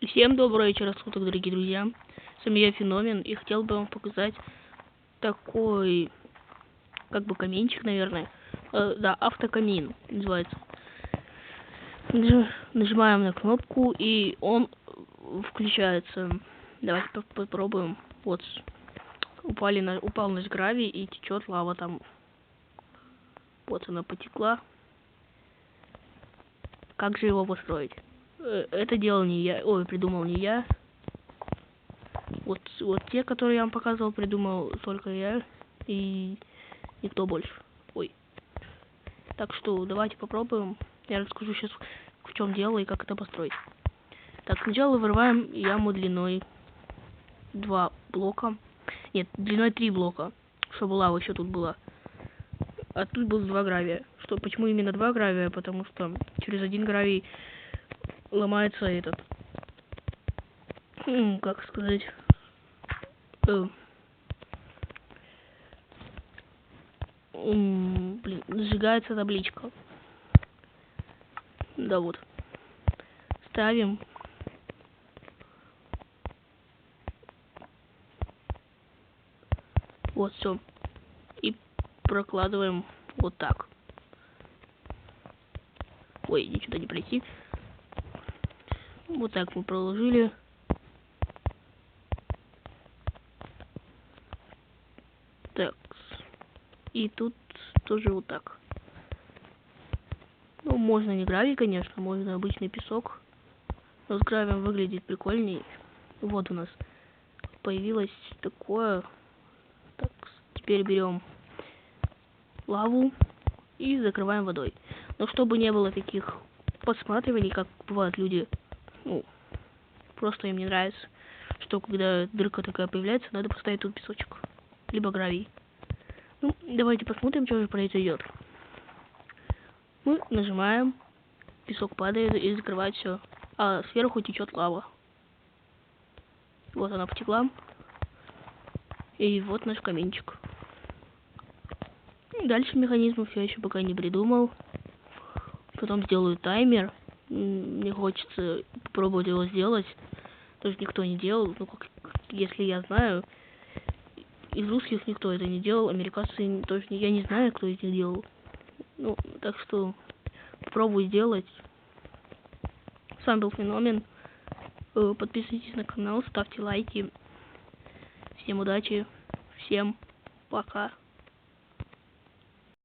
Всем доброго вечера, суток, дорогие друзья. С вами я, Феномен, и хотел бы вам показать такой, как бы каминчик, наверное. Да, автокамин называется. Нажимаем на кнопку, и он включается. Давайте попробуем. Вот, упал наш гравий, и течет лава там. Вот она потекла. Как же его построить? Это делал не я, придумал не я. Вот те, которые я вам показывал, придумал только я и никто больше. Так что давайте попробуем. Я расскажу сейчас, в чем дело и как это построить. Так, сначала вырываем яму длиной 2 блока. Нет, длиной 3 блока, чтобы лава еще тут была. А тут было 2 гравия. Почему именно 2 гравия? Потому что через 1 гравий ломается этот... как сказать... сжигается табличка. Да вот. Ставим. Вот все. И прокладываем вот так. Ой, ничего не пройти. Вот так мы проложили. Так. И тут тоже вот так. Ну, можно не гравий, конечно, можно обычный песок. Но с гравием выглядит прикольней. Вот у нас появилось такое. Так, теперь берем лаву и закрываем водой. Но чтобы не было таких подсматриваний, как бывают люди, просто им не нравится, что когда дырка такая появляется, надо поставить тут песочек, либо гравий. Ну, давайте посмотрим, что же произойдет. Мы нажимаем, песок падает и закрывает все, а сверху течет лава. Вот она потекла. И вот наш каминчик. Дальше механизм все еще пока не придумал. Потом сделаю таймер. Мне хочется попробовать его сделать. Тоже никто не делал. Ну, если я знаю, из русских никто это не делал. Американцы тоже я не знаю, кто это делал. Ну, так что попробую сделать. С вами был Феномен. Подписывайтесь на канал, ставьте лайки. Всем удачи. Всем пока.